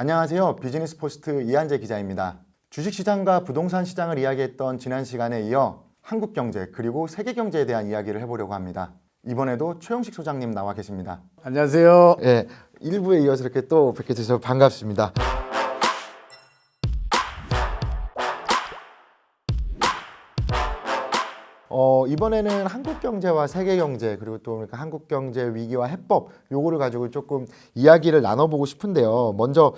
안녕하세요. 비즈니스 포스트 이한재 기자입니다. 주식시장과 부동산 시장을 이야기했던 지난 시간에 이어 한국 경제 그리고 세계 경제에 대한 이야기를 해보려고 합니다. 이번에도 최용식 소장님 나와 계십니다. 안녕하세요. 네, 1부에 이어서 이렇게 또 뵙게 돼서 반갑습니다. 이번에는 한국 경제와 세계 경제 그리고 또 그러니까 한국 경제 위기와 해법 요거를 가지고 조금 이야기를 나눠보고 싶은데요. 먼저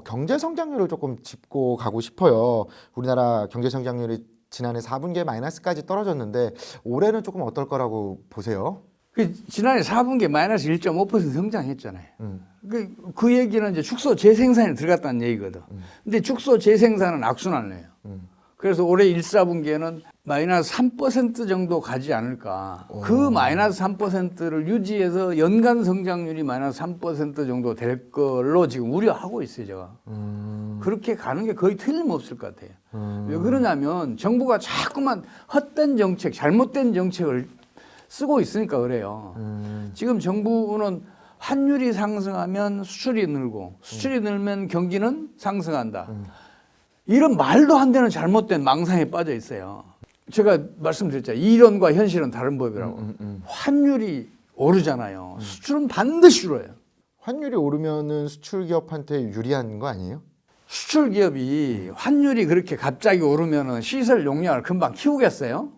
경제 성장률을 조금 짚고 가고 싶어요. 우리나라 경제 성장률이 지난해 4분기에 마이너스까지 떨어졌는데 올해는 조금 어떨 거라고 보세요? 지난해 4분기에 마이너스 1.5% 성장했잖아요. 그 얘기는 이제 축소 재생산에 들어갔다는 얘기거든. 근데 축소 재생산은 악순환이에요. 그래서 올해 1, 4분기에는 마이너스 3% 정도 가지 않을까. 그 마이너스 3%를 유지해서 연간 성장률이 마이너스 3% 정도 될 걸로 지금 우려하고 있어요, 제가. 그렇게 가는 게 거의 틀림없을 것 같아요. 왜 그러냐면 정부가 자꾸만 헛된 정책, 잘못된 정책을 쓰고 있으니까 그래요. 지금 정부는 환율이 상승하면 수출이 늘고 수출이 늘면 경기는 상승한다. 이런 말도 안 되는 잘못된 망상에 빠져 있어요. 제가 말씀드렸잖아요. 이론과 현실은 다른 법이라고. 환율이 오르잖아요. 수출은 반드시 오르요. 환율이 오르면은 수출 기업한테 유리한 거 아니에요? 수출 기업이 환율이 그렇게 갑자기 오르면은 시설 용량을 금방 키우겠어요?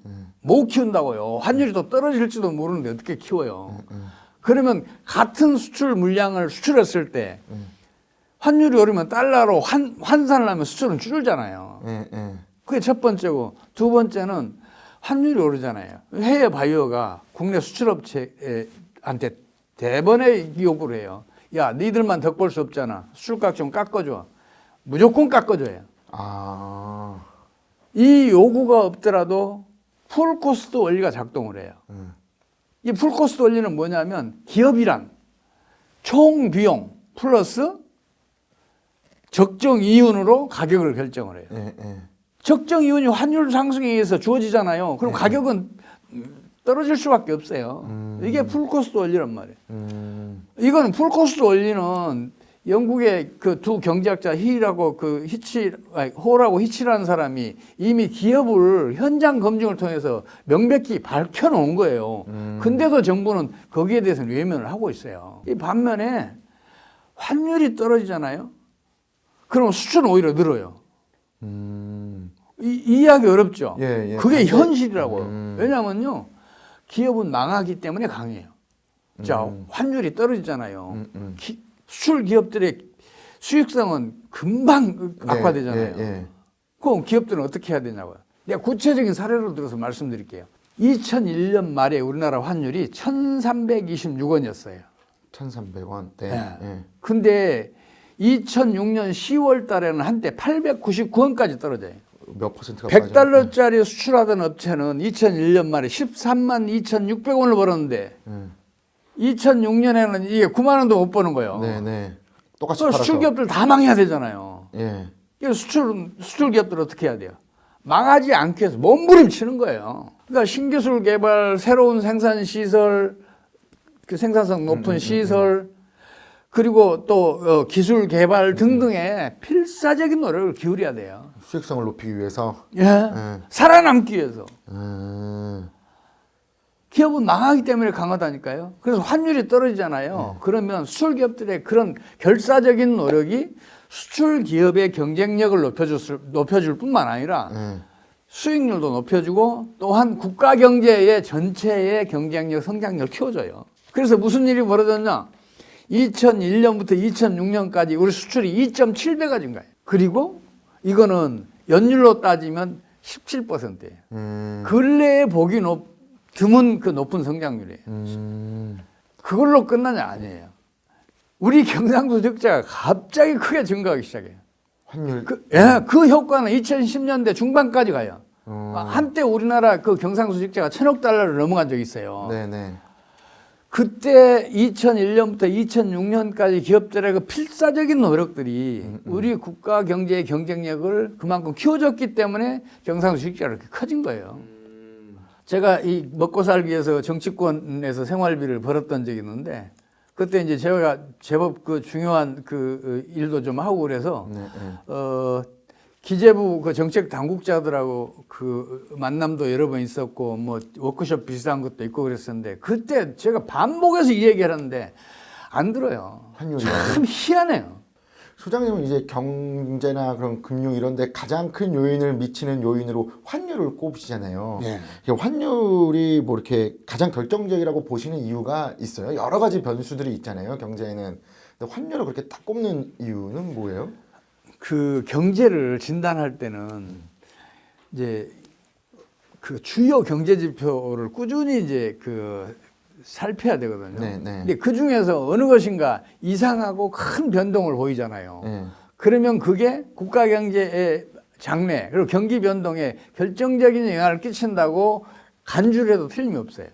못 키운다고요. 환율이 또 떨어질지도 모르는데 어떻게 키워요? 그러면 같은 수출 물량을 수출했을 때 환율이 오르면 달러로 환산을 하면 수출은 줄잖아요. 그게 첫 번째고, 두 번째는 환율이 오르잖아요. 해외 바이어가 국내 수출업체한테 대번에 요구를 해요. 야, 니들만 덕 볼 수 없잖아. 수출가격 좀 깎아줘. 무조건 깎아줘요. 이 요구가 없더라도 풀코스트 원리가 작동을 해요. 이 풀코스트 원리는 뭐냐면 기업이란 총 비용 플러스 적정 이윤으로 가격을 결정을 해요. 적정 이윤이 환율 상승에 의해서 주어지잖아요. 그럼 가격은 떨어질 수밖에 없어요. 이게 풀코스트 원리란 말이에요. 이거는 풀코스트 원리는 영국의 그 두 경제학자 호라고 히치라는 사람이 이미 기업을 현장 검증을 통해서 명백히 밝혀놓은 거예요. 근데도 정부는 거기에 대해서는 외면을 하고 있어요. 이 반면에 환율이 떨어지잖아요. 그럼 수출은 오히려 늘어요. 이해하기 어렵죠? 예. 그게 현실이라고요. 왜냐면요, 기업은 망하기 때문에 강해요. 자, 환율이 떨어지잖아요. 수출 기업들의 수익성은 금방 악화되잖아요. 그럼 기업들은 어떻게 해야 되냐고요. 내가 구체적인 사례로 들어서 말씀드릴게요. 2001년 말에 우리나라 환율이 1,326원이었어요. 1,300원. 근데 2006년 10월 달에는 한때 899원까지 떨어져요. 몇 퍼센트가 100달러짜리 수출하던 업체는 2001년 말에 13만 2,600원을 벌었는데 2006년에는 이게 9만 원도 못 버는 거예요. 똑같이 팔아서. 수출 기업들 다 망해야 되잖아요. 그래서 수출 기업들 어떻게 해야 돼요? 망하지 않기 위해서 몸부림치는 거예요. 그러니까 신기술 개발, 새로운 생산 시설, 그 생산성 높은 시설, 그리고 또 기술 개발 등등에 필사적인 노력을 기울여야 돼요. 수익성을 높이기 위해서. 살아남기 위해서. 기업은 망하기 때문에 강하다니까요. 그래서 환율이 떨어지잖아요. 그러면 수출 기업들의 그런 결사적인 노력이 수출 기업의 경쟁력을 높여줄 뿐만 아니라 수익률도 높여주고 또한 국가 경제의 전체의 경쟁력, 성장력을 키워줘요. 그래서 무슨 일이 벌어졌냐? 2001년부터 2006년까지 우리 수출이 2.7배가 증가해요. 그리고 이거는 연율로 따지면 17%예요. 근래에 보기 드문 그 높은 성장률이에요. 그걸로 끝나냐? 아니에요. 우리 경상도 적자가 갑자기 크게 증가하기 시작해요. 환율? 그 효과는 2010년대 중반까지 가요. 한때 우리나라 그 경상도 적자가 1,000억 달러를 넘어간 적이 있어요. 그때 2001년부터 2006년까지 기업들의 그 필사적인 노력들이 우리 국가 경제의 경쟁력을 그만큼 키워줬기 때문에 경상도 적자가 이렇게 커진 거예요. 제가 이 먹고 살기 위해서 정치권에서 생활비를 벌었던 적이 있는데 그때 이제 제가 제법 그 중요한 그 일도 좀 하고 그래서 기재부 그 정책 당국자들하고 그 만남도 여러 번 있었고 뭐 워크숍 비슷한 것도 있고 그랬었는데 그때 제가 반복해서 이 얘기를 하는데 안 들어요. 환율이. 참 희한해요. 소장님은 이제 경제나 그런 금융 이런 데 가장 큰 요인을 미치는 요인으로 환율을 꼽으시잖아요. 네. 환율이 뭐 이렇게 가장 결정적이라고 보시는 이유가 있어요? 여러 가지 변수들이 있잖아요, 경제에는. 근데 환율을 그렇게 딱 꼽는 이유는 뭐예요? 그 경제를 진단할 때는 이제 그 주요 경제 지표를 꾸준히 이제 그 살펴야 되거든요. 네, 네. 근데 그 중에서 어느 것인가 이상하고 큰 변동을 보이잖아요. 네. 그러면 그게 국가 경제의 장래 그리고 경기 변동에 결정적인 영향을 끼친다고 간주를 해도 틀림이 없어요.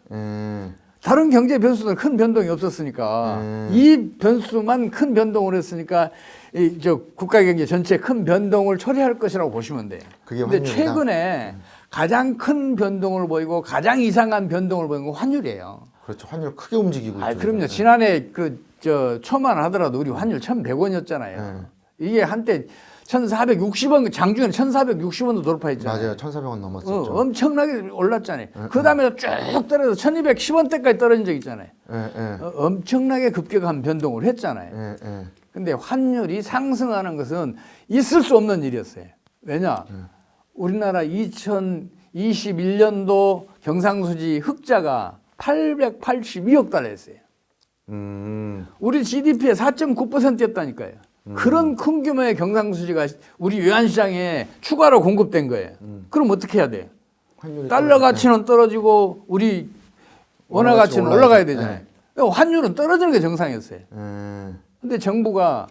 다른 경제 변수는 큰 변동이 없었으니까 이 변수만 큰 변동을 했으니까 이 저 국가 경제 전체에 큰 변동을 처리할 것이라고 보시면 돼요. 그게 근데 환율이다? 최근에 가장 큰 변동을 보이고 가장 이상한 변동을 보이는 건 환율이에요. 그렇죠. 환율 크게 움직이고 있죠. 그럼요. 지난해 그 저 초만 하더라도 우리 환율 1,100원이었잖아요. 이게 한때 1,460원 장중에 1,460원도 돌파했잖아요. 맞아요. 1,400원 넘었었죠. 엄청나게 올랐잖아요. 그 다음에 쭉 떨어져서 1,210원대까지 떨어진 적 있잖아요. 엄청나게 급격한 변동을 했잖아요. 근데 환율이 상승하는 것은 있을 수 없는 일이었어요. 왜냐? 우리나라 2021년도 경상수지 흑자가 882억 달러였어요. 우리 GDP의 4.9%였다니까요. 그런 큰 규모의 경상수지가 우리 외환시장에 추가로 공급된 거예요. 그럼 어떻게 해야 돼요? 달러 가치는 떨어지고 우리 원화 가치는 올라가야 되잖아요. 환율은 떨어지는 게 정상이었어요. 근데 정부가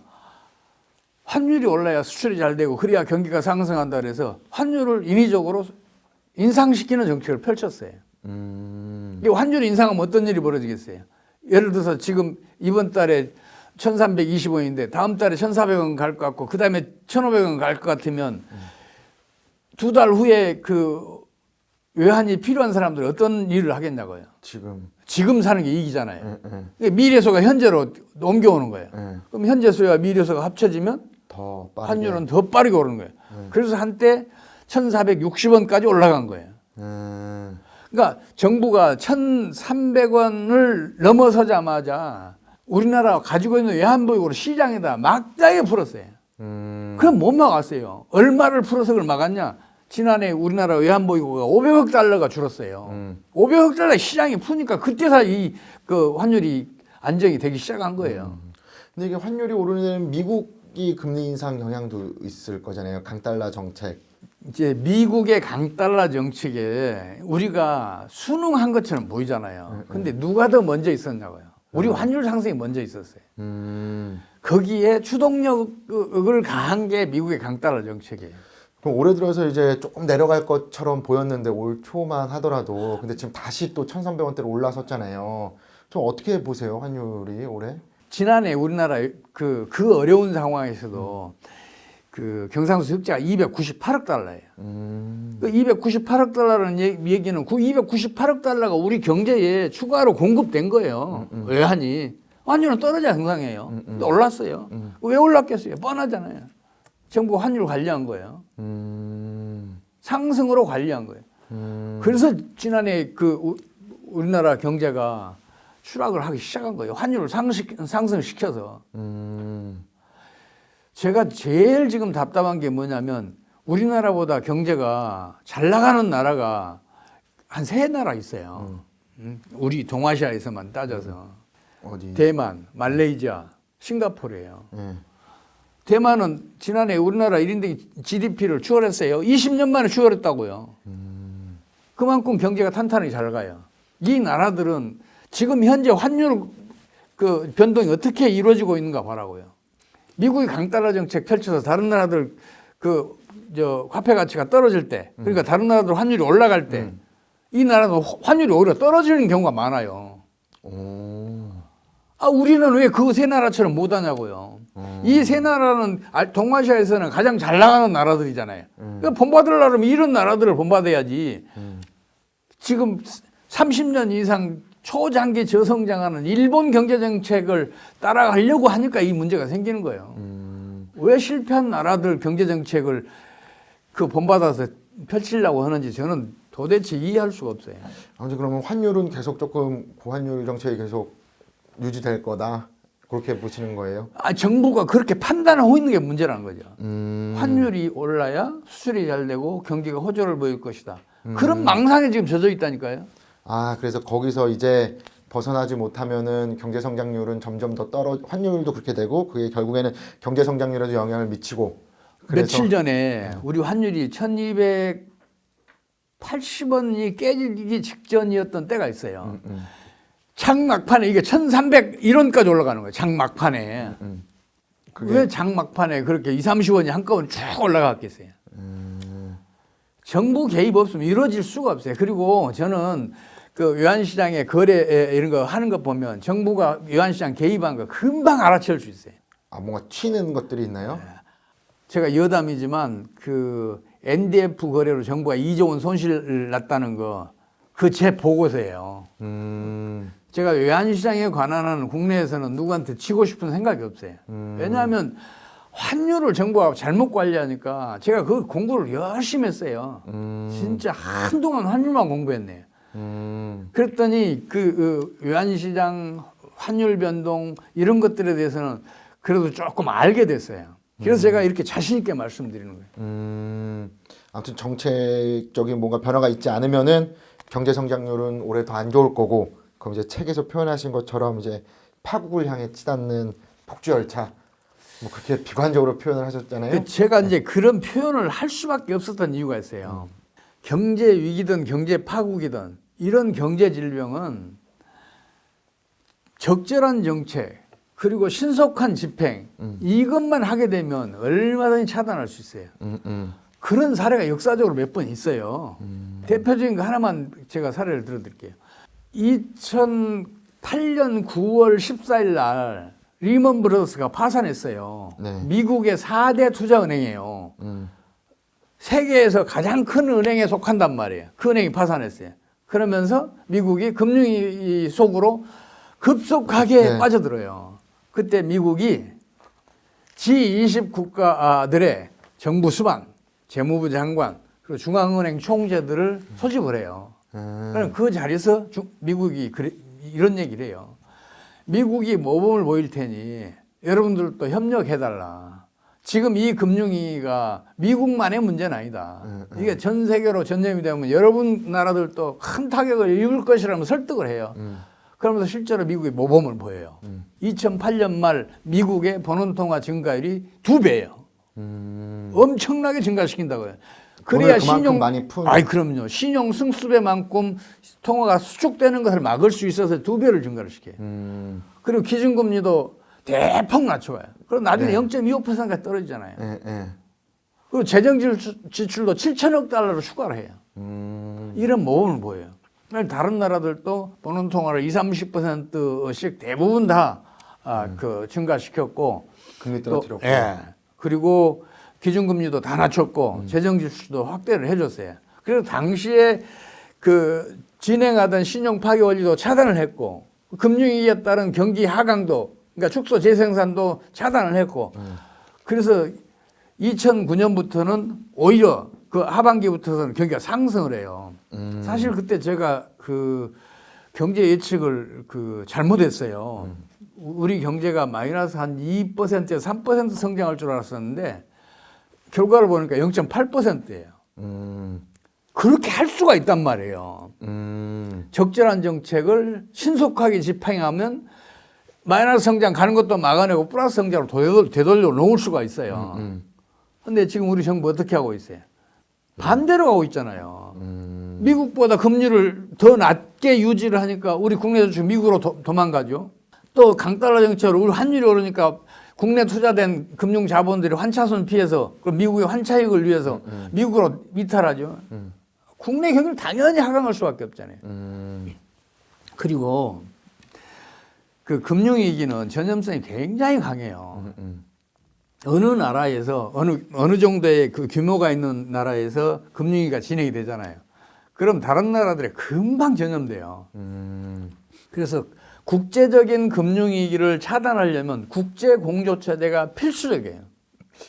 환율이 올라야 수출이 잘 되고 그래야 경기가 상승한다 그래서 환율을 인위적으로 인상시키는 정책을 펼쳤어요. 이 환율 인상하면 어떤 일이 벌어지겠어요? 예를 들어서 지금 이번 달에 1,320원인데 다음 달에 1,400원 갈 것 같고 그 다음에 1,500원 갈 것 같으면 두 달 후에 그 외환이 필요한 사람들이 어떤 일을 하겠냐고요. 지금 사는 게 이익이잖아요. 미래소가 현재로 옮겨오는 거예요. 그럼 현재소와 미래소가 합쳐지면 더 빠르게. 환율은 더 빠르게 오르는 거예요. 그래서 한때 1,460원까지 올라간 거예요. 그러니까 정부가 1,300원을 넘어서자마자 우리나라 가지고 있는 외환보유고를 시장에다 막다하게 풀었어요. 그럼 못 막았어요. 얼마를 풀어서 그걸 막았냐? 지난해 우리나라 외환보유고가 500억 달러가 줄었어요. 500억 달러 시장이 푸니까 그때서 그 환율이 안정이 되기 시작한 거예요. 근데 이게 환율이 오르는 데는 미국이 금리 인상 영향도 있을 거잖아요. 강달러 정책. 이제 미국의 강달러 정책에 우리가 순응한 것처럼 보이잖아요. 근데 누가 더 먼저 있었냐고요. 우리 환율 상승이 먼저 있었어요. 거기에 추동력을 가한 게 미국의 강달러 정책이에요. 그럼 올해 들어서 이제 조금 내려갈 것처럼 보였는데 올 초만 하더라도 근데 지금 다시 또 1,300원대로 올라섰잖아요. 좀 어떻게 보세요, 환율이 올해? 지난해 우리나라 그 어려운 상황에서도 그 경상수 흑자가 298억 달러예요. 그 298억 달러라는 얘기는 그 298억 달러가 우리 경제에 추가로 공급된 거예요. 외환이. 환율은 떨어져야 정상이에요. 근데 올랐어요. 왜 올랐겠어요? 뻔하잖아요. 정부가 환율을 관리한 거예요. 상승으로 관리한 거예요. 그래서 지난해 그 우리나라 경제가 추락을 하기 시작한 거예요. 환율을 상승시켜서. 제가 제일 지금 답답한 게 뭐냐면 우리나라보다 경제가 잘 나가는 나라가 한 3나라 있어요. 우리 동아시아에서만 따져서. 어디? 대만, 말레이시아, 싱가포르예요. 대만은 지난해 우리나라 1인당 GDP를 추월했어요. 20년 만에 추월했다고요. 그만큼 경제가 탄탄하게 잘 가요. 이 나라들은 지금 현재 환율 그 변동이 어떻게 이루어지고 있는가 보라고요. 미국이 강달러 정책 펼쳐서 다른 나라들 그 저 화폐 가치가 떨어질 때, 그러니까 다른 나라들 환율이 올라갈 때, 이 나라는 환율이 오히려 떨어지는 경우가 많아요. 우리는 왜 그 세 나라처럼 못하냐고요. 이 세 나라는 동아시아에서는 가장 잘 나가는 나라들이잖아요. 그러니까 본받으려면 이런 나라들을 본받아야지. 지금 30년 이상 초장기 저성장하는 일본 경제 정책을 따라가려고 하니까 이 문제가 생기는 거예요. 왜 실패한 나라들 경제 정책을 그 본받아서 펼치려고 하는지 저는 도대체 이해할 수가 없어요. 아무튼 그러면 환율은 계속 조금 고환율 정책이 계속 유지될 거다. 그렇게 보시는 거예요? 정부가 그렇게 판단하고 있는 게 문제라는 거죠. 환율이 올라야 수출이 잘 되고 경기가 호조를 보일 것이다. 그런 망상에 지금 젖어 있다니까요. 그래서 거기서 이제 벗어나지 못하면은 경제 성장률은 점점 더 환율도 그렇게 되고 그게 결국에는 경제 성장률에도 영향을 미치고. 며칠 전에 우리 환율이 1280원이 깨지기 직전이었던 때가 있어요. 장막판에 이게 1301원까지 올라가는 거예요. 장막판에. 왜 장막판에 그렇게 20, 30원이 한꺼번에 쭉 올라갔겠어요. 정부 개입 없으면 이루어질 수가 없어요. 그리고 저는 그 외환시장의 거래 이런 거 하는 거 보면 정부가 외환시장 개입한 거 금방 알아채울 수 있어요. 뭔가 튀는 것들이 있나요? 제가 여담이지만 그 NDF 거래로 정부가 2조 원 손실을 났다는 거 그 제 보고서예요. 제가 외환시장에 관한 국내에서는 누구한테 지고 싶은 생각이 없어요. 왜냐하면 환율을 정부가 잘못 관리하니까 제가 그 공부를 열심히 했어요. 진짜 한동안 환율만 공부했네요. 그랬더니 그 외환시장 환율 변동 이런 것들에 대해서는 그래도 조금 알게 됐어요. 그래서 제가 이렇게 자신 있게 말씀드리는 거예요. 아무튼 정책적인 뭔가 변화가 있지 않으면은 경제 성장률은 올해 더 안 좋을 거고, 그럼 이제 책에서 표현하신 것처럼 이제 파국을 향해 치닫는 폭주 열차, 뭐 그렇게 비관적으로 표현을 하셨잖아요. 제가 이제 그런 표현을 할 수밖에 없었던 이유가 있어요. 경제 위기든 경제 파국이든 이런 경제 질병은 적절한 정책 그리고 신속한 집행 이것만 하게 되면 얼마든지 차단할 수 있어요. 그런 사례가 역사적으로 몇 번 있어요. 대표적인 거 하나만 제가 사례를 들어드릴게요. 2008년 9월 14일 날 리먼 브러더스가 파산했어요. 네. 미국의 4대 투자은행이에요. 세계에서 가장 큰 은행에 속한단 말이에요. 그 은행이 파산했어요. 그러면서 미국이 금융위 속으로 급속하게 빠져들어요. 그때 미국이 G20 국가들의 정부 수반, 재무부 장관, 그리고 중앙은행 총재들을 소집을 해요. 그럼 그 자리에서 미국이 이런 얘기를 해요. 미국이 모범을 보일 테니 여러분들도 협력해달라. 지금 이 금융위기가 미국만의 문제는 아니다. 이게 전 세계로 전염이 되면 여러분 나라들도 큰 타격을 입을 것이라면 설득을 해요. 그러면서 실제로 미국이 모범을 보여요. 2008년 말 미국의 번원통화 증가율이 2배예요. 엄청나게 증가시킨다고요. 그래야 신용 많이 푼. 그럼요. 신용 승수배만큼 통화가 수축되는 것을 막을 수 있어서 2배를 증가를 시켜요. 그리고 기준금리도 대폭 낮춰요. 그리고 나중에 0.25%까지 떨어지잖아요. 그리고 재정 지출도 7천억 달러로 추가를 해요. 이런 모범을 보여요. 다른 나라들도 번원 통화를 20, 30%씩 대부분 다 그 증가시켰고, 금리 떨어뜨렸고, 그리고 기준금리도 다 낮췄고 재정 지출도 확대를 해줬어요. 그래서 당시에 그 진행하던 신용 파기 원리도 차단을 했고, 금융위기에 따른 경기 하강도, 그러니까 축소 재생산도 차단을 했고, 그래서 2009년부터는 오히려 그 하반기부터는 경기가 상승을 해요. 사실 그때 제가 그 경제 예측을 잘못했어요. 우리 경제가 마이너스 한 2%에서 3% 성장할 줄 알았었는데 결과를 보니까 0.8%예요. 그렇게 할 수가 있단 말이에요. 적절한 정책을 신속하게 집행하면 마이너스 성장 가는 것도 막아내고 플러스 성장으로 되돌려 놓을 수가 있어요. 근데 지금 우리 정부 어떻게 하고 있어요? 반대로 가고 있잖아요. 미국보다 금리를 더 낮게 유지를 하니까 우리 국내 주식 미국으로 도망가죠. 또 강달러 정책으로 우리 환율이 오르니까 국내 투자된 금융 자본들이 환차손 피해서 그럼 미국의 환차익을 위해서 미국으로 이탈하죠. 국내 경기를 당연히 하강할 수밖에 없잖아요. 그리고 그 금융위기는 전염성이 굉장히 강해요. 어느 나라에서 어느 정도의 그 규모가 있는 나라에서 금융위기가 진행이 되잖아요. 그럼 다른 나라들이 금방 전염돼요. 그래서 국제적인 금융위기를 차단하려면 국제공조체제가 필수적이에요.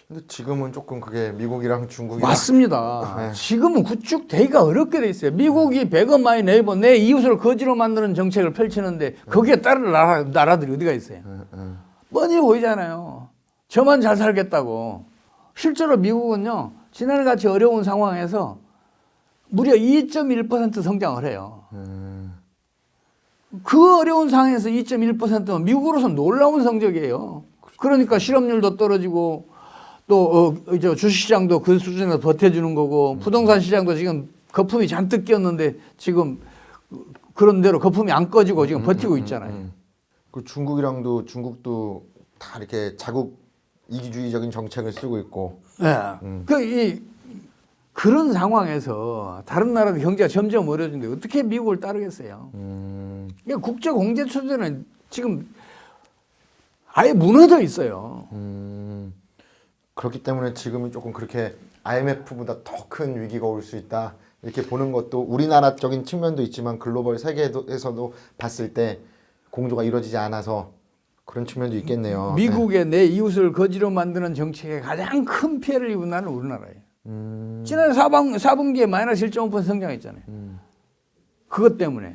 근데 지금은 조금 그게 미국이랑 중국이랑 맞습니다. 네. 지금은 구축되기가 어렵게 돼 있어요. 미국이 100억 많이 내고 내 이웃을 거지로 만드는 정책을 펼치는데 거기에 따를 나라들이 어디가 있어요. 뻔히 보이잖아요. 저만 잘 살겠다고. 실제로 미국은요. 지난해같이 어려운 상황에서 무려 2.1% 성장을 해요. 그 어려운 상황에서 2.1%면 미국으로서 놀라운 성적이에요. 그러니까 실업률도 떨어지고 또 주식시장도 그 수준에서 버텨주는 거고 부동산 시장도 지금 거품이 잔뜩 끼었는데 지금 그런 대로 거품이 안 꺼지고 지금 버티고 있잖아요. 그 중국도 다 이렇게 자국 이기주의적인 정책을 쓰고 있고. 네. 그런 상황에서 다른 나라도 경제가 점점 어려워지는데 어떻게 미국을 따르겠어요? 그러니까 국제 공제 체제는 지금 아예 무너져 있어요. 그렇기 때문에 지금은 조금 그렇게 IMF보다 더 큰 위기가 올 수 있다 이렇게 보는 것도 우리나라적인 측면도 있지만 글로벌 세계에서도 봤을 때 공조가 이루어지지 않아서 그런 측면도 있겠네요. 미국의 내 이웃을 거지로 만드는 정책에 가장 큰 피해를 입은 나라는 우리나라예요. 지난 4분기에 마이너스 1.5% 성장했잖아요. 그것 때문에.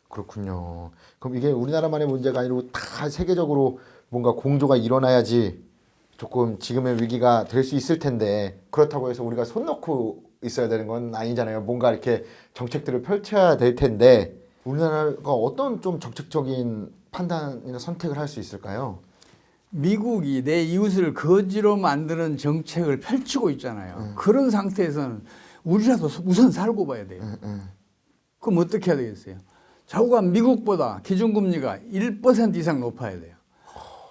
그렇군요. 그럼 이게 우리나라만의 문제가 아니고 다 세계적으로 뭔가 공조가 일어나야지 조금 지금의 위기가 될 수 있을 텐데 그렇다고 해서 우리가 손 놓고 있어야 되는 건 아니잖아요. 뭔가 이렇게 정책들을 펼쳐야 될 텐데 우리나라가 어떤 좀 정책적인 판단이나 선택을 할 수 있을까요? 미국이 내 이웃을 거지로 만드는 정책을 펼치고 있잖아요. 그런 상태에서는 우리라도 우선 살고 봐야 돼요. 그럼 어떻게 해야 되겠어요? 자꾸가 미국보다 기준금리가 1% 이상 높아야 돼요.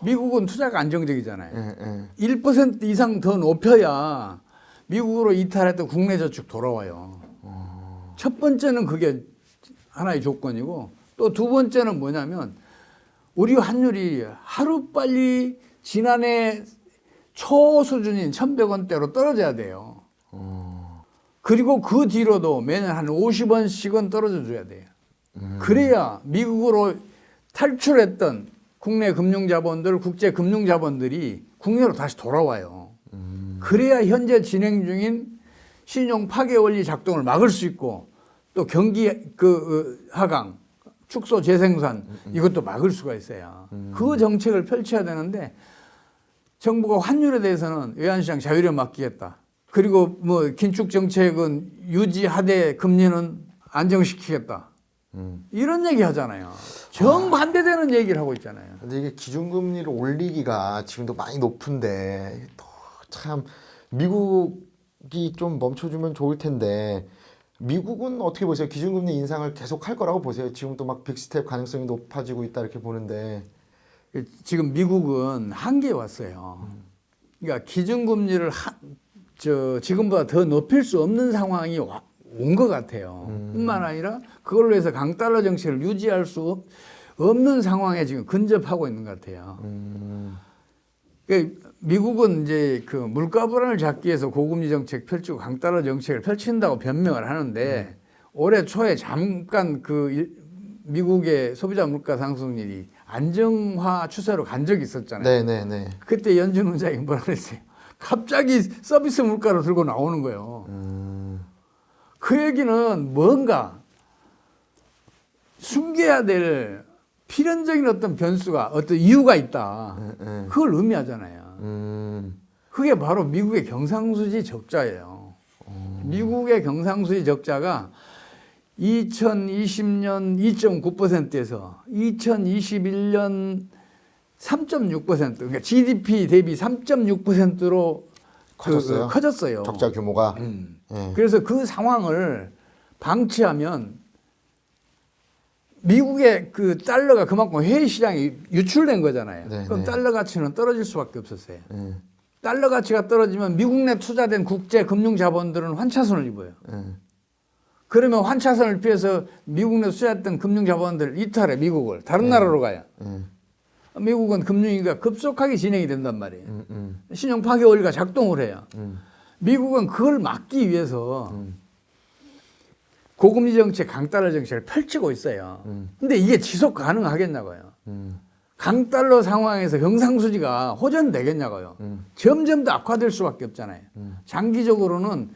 미국은 투자가 안정적이잖아요. 1% 이상 더 높여야 미국으로 이탈했던 국내 저축 돌아와요. 첫 번째는 그게 하나의 조건이고 또 두 번째는 뭐냐면 우리 환율이 하루빨리 지난해 초 수준인 1,100원대로 떨어져야 돼요. 그리고 그 뒤로도 매년 한 50원씩은 떨어져 줘야 돼요. 그래야 미국으로 탈출했던 국내 금융자본들, 국제 금융자본들이 국내로 다시 돌아와요. 그래야 현재 진행 중인 신용 파괴 원리 작동을 막을 수 있고 또 경기 하강, 축소 재생산 이것도 막을 수가 있어요. 그 정책을 펼쳐야 되는데 정부가 환율에 대해서는 외환시장 자유를 맡기겠다. 그리고 뭐 긴축 정책은 유지하되 금리는 안정시키겠다. 이런 얘기 하잖아요. 정반대되는 얘기를 하고 있잖아요. 근데 이게 기준금리를 올리기가 지금도 많이 높은데 또 참 미국이 좀 멈춰주면 좋을 텐데 미국은 어떻게 보세요? 기준금리 인상을 계속 할 거라고 보세요? 지금 또 막 빅스텝 가능성이 높아지고 있다 이렇게 보는데 지금 미국은 한계에 왔어요. 그러니까 기준금리를 지금보다 더 높일 수 없는 상황이 온 것 같아요. 뿐만 아니라 그걸로 해서 강달러 정책을 유지할 수 없는 상황에 지금 근접하고 있는 것 같아요. 그러니까 미국은 이제 그 물가 불안을 잡기 위해서 고금리 정책 펼치고 강달러 정책을 펼친다고 변명을 하는데 올해 초에 잠깐 미국의 소비자 물가 상승률이 안정화 추세로 간 적이 있었잖아요. 네네네. 그때 연준 의장이 뭐라 그랬어요? 갑자기 서비스 물가를 들고 나오는 거예요. 그 얘기는 뭔가 숨겨야 될 필연적인 어떤 변수가 어떤 이유가 있다. 그걸 의미하잖아요. 그게 바로 미국의 경상수지 적자예요. 미국의 경상수지 적자가 2020년 2.9%에서 2021년 3.6% 그러니까 GDP 대비 3.6%로 커졌어요. 적자 규모가. 그래서 그 상황을 방치하면 미국의 그 달러가 그만큼 해외 시장이 유출된 거잖아요. 네, 그럼 네. 달러 가치는 떨어질 수밖에 없었어요. 달러 가치가 떨어지면 미국 내 투자된 국제 금융 자본들은 환차손을 입어요. 그러면 환차손을 피해서 미국 내 투자했던 금융 자본들 이탈해 미국을 다른 나라로 가요. 미국은 금융위기가 급속하게 진행이 된단 말이에요. 신용 파괴 원리가 작동을 해요. 미국은 그걸 막기 위해서 고금리 정책, 강달러 정책을 펼치고 있어요. 근데 이게 지속 가능하겠냐고요. 강달러 상황에서 경상수지가 호전되겠냐고요. 점점 더 악화될 수밖에 없잖아요. 장기적으로는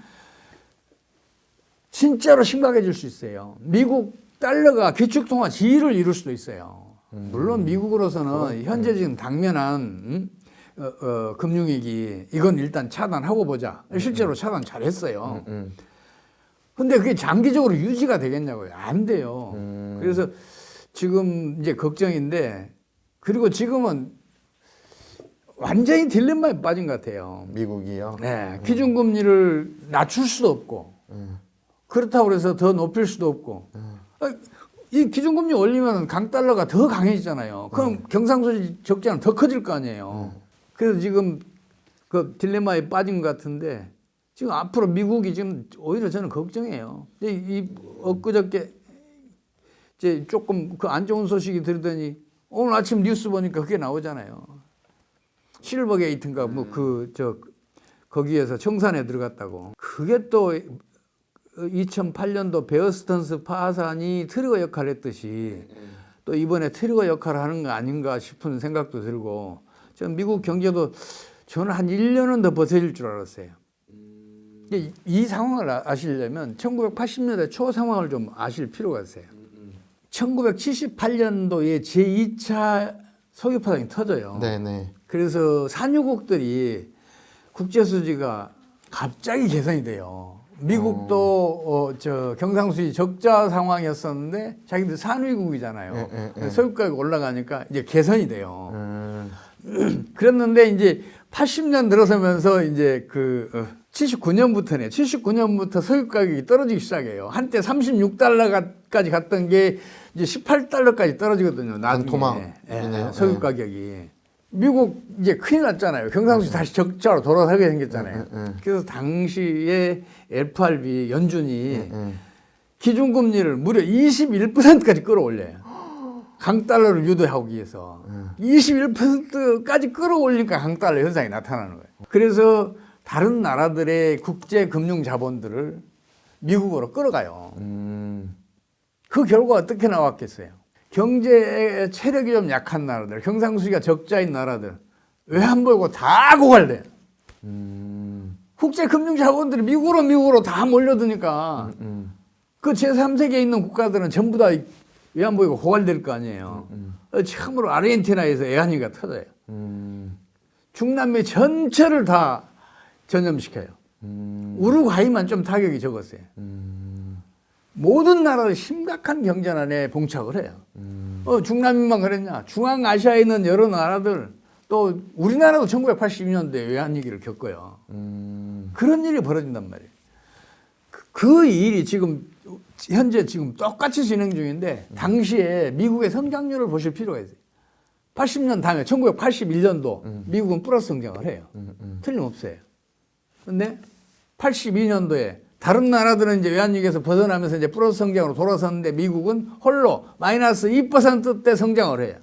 진짜로 심각해질 수 있어요. 미국 달러가 기축통화 지위를 이룰 수도 있어요. 물론 미국으로서는 현재 지금 당면한 금융위기 이건 일단 차단하고 보자. 실제로 차단 잘했어요. 근데 그게 장기적으로 유지가 되겠냐고요. 안 돼요. 그래서 지금 이제 걱정인데, 그리고 지금은 완전히 딜레마에 빠진 것 같아요. 미국이요? 네, 기준금리를 낮출 수도 없고, 그렇다고 해서 더 높일 수도 없고, 이 기준금리 올리면 강달러가 더 강해지잖아요. 그럼 경상수지 적자는 더 커질 거 아니에요. 그래서 지금 그 딜레마에 빠진 것 같은데, 지금 앞으로 미국이 지금 오히려 저는 걱정해요. 이 엊그저께 이제 조금 그 안 좋은 소식이 들더니 오늘 아침 뉴스 보니까 그게 나오잖아요. 실버게이트인가 뭐 거기에서 청산에 들어갔다고. 그게 또 2008년도 베어스턴스 파산이 트리거 역할을 했듯이 또 이번에 트리거 역할을 하는 거 아닌가 싶은 생각도 들고, 저는 미국 경제도 저는 한 1년은 더 버텨질 줄 알았어요. 이 상황을 아시려면 1980년대 초 상황을 좀 아실 필요가 있어요. 1978년도에 제2차 석유파동이 터져요. 네네. 그래서 산유국들이 국제수지가 갑자기 개선이 돼요. 미국도 경상수지 적자 상황이었었는데 자기들 산유국이잖아요. 석유 가격 올라가니까 이제 개선이 돼요. 그랬는데 이제 80년 들어서면서 이제 79년부터네. 79년부터 석유 가격이 떨어지기 시작해요. 한때 36달러까지 갔던 게 이제 18달러까지 떨어지거든요. 나중에. 석유 가격이. 미국 이제 큰일 났잖아요. 경상수지 다시 적자로 돌아서게 생겼잖아요. 그래서 당시에 FRB 연준이 기준금리를 무려 21%까지 끌어올려요. 강달러를 유도하기 위해서. 21%까지 끌어올리니까 강달러 현상이 나타나는 거예요. 그래서 다른 나라들의 국제 금융 자본들을 미국으로 끌어가요. 그 결과 어떻게 나왔겠어요? 경제 체력이 좀 약한 나라들, 경상수지가 적자인 나라들, 외환보유고 다 고갈돼요. 국제 금융 자본들이 미국으로 다 몰려드니까 그 제3세계에 있는 국가들은 전부 다 외환보유고 고갈될 거 아니에요. 참으로 아르헨티나에서 애환위기가 터져요. 중남미 전체를 다 전염시켜요. 우루과이만 좀 타격이 적었어요. 모든 나라들 심각한 경제난에 봉착을 해요. 중남미만 그랬냐? 중앙아시아에 있는 여러 나라들, 또 우리나라도 1982년도에 외환위기를 겪어요. 그런 일이 벌어진단 말이에요. 그 일이 현재 똑같이 진행 중인데, 당시에 미국의 성장률을 보실 필요가 있어요. 80년 다음에 1981년도 미국은 플러스 성장을 해요. 틀림없어요. 근데 82년도에 다른 나라들은 이제 외환위기에서 벗어나면서 이제 플러스 성장으로 돌아섰는데 미국은 홀로 마이너스 2%대 성장을 해요.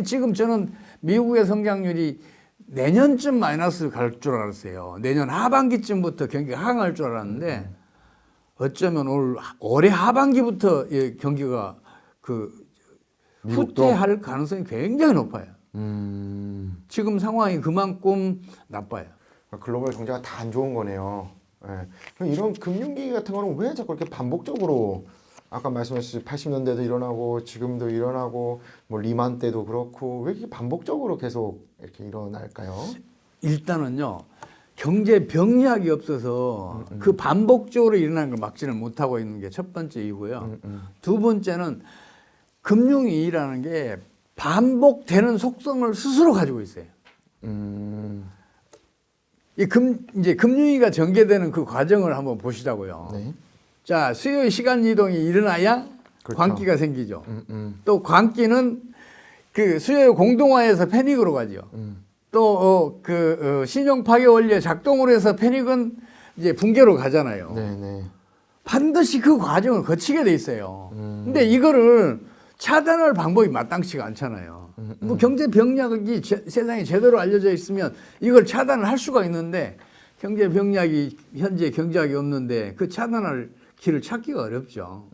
지금 저는 미국의 성장률이 내년쯤 마이너스 갈 줄 알았어요. 내년 하반기쯤부터 경기가 하강할 줄 알았는데 어쩌면 올해 하반기부터 경기가 후퇴할 가능성이 굉장히 높아요. 지금 상황이 그만큼 나빠요. 글로벌 경제가 다 안 좋은 거네요. 네. 이런 금융위기 같은 거는 왜 자꾸 이렇게 반복적으로, 아까 말씀하셨듯이 80년대도 일어나고 지금도 일어나고 뭐 리만 때도 그렇고, 왜 이렇게 반복적으로 계속 이렇게 일어날까요? 일단은요, 경제 병력이 없어서 그 반복적으로 일어나는 걸 막지는 못하고 있는 게 첫 번째 이유고요. 두 번째는 금융위기라는 게 반복되는 속성을 스스로 가지고 있어요. 이제 금융위기가 전개되는 그 과정을 한번 보시자고요. 네. 자, 수요의 시간 이동이 일어나야 그렇죠. 광기가 생기죠. 또 광기는 그 수요의 공동화에서 패닉으로 가죠. 또 신용 파괴 원리의 작동으로 해서 패닉은 이제 붕괴로 가잖아요. 네네. 반드시 그 과정을 거치게 돼 있어요. 근데 이거를 차단할 방법이 마땅치가 않잖아요. 뭐 경제 병력이 세상에 제대로 알려져 있으면 이걸 차단을 할 수가 있는데, 경제 병력이 현재 경제학이 없는데 그 차단할 길을 찾기가 어렵죠.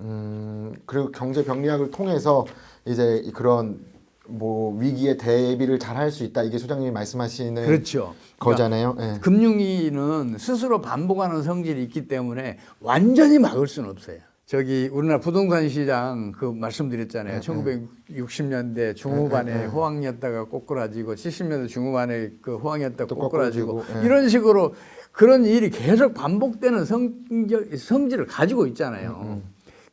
그리고 경제 병리학을 통해서 이제 그런 뭐 위기에 대비를 잘 할 수 있다. 이게 소장님이 말씀하시는 그렇죠. 거잖아요. 예. 금융위는 스스로 반복하는 성질이 있기 때문에 완전히 막을 수는 없어요. 저기 우리나라 부동산 시장 그 말씀드렸잖아요. 1960년대 중후반에 호황이었다가 꼬꾸라지고 70년대 중후반에 그 호황이었다가 또 꼬꾸라지고 꼬꾸라지고, 예. 이런 식으로 그런 일이 계속 반복되는 성질을 가지고 있잖아요.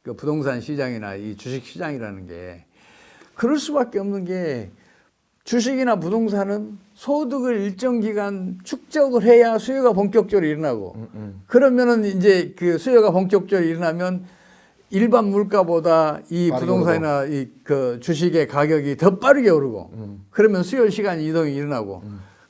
그 부동산 시장이나 이 주식 시장이라는 게 그럴 수밖에 없는 게 주식이나 부동산은 소득을 일정 기간 축적을 해야 수요가 본격적으로 일어나고 그러면은 이제 그 수요가 본격적으로 일어나면 일반 물가보다 이 부동산이나 이 그 주식의 가격이 더 빠르게 오르고 그러면 수요 시간 이동이 일어나고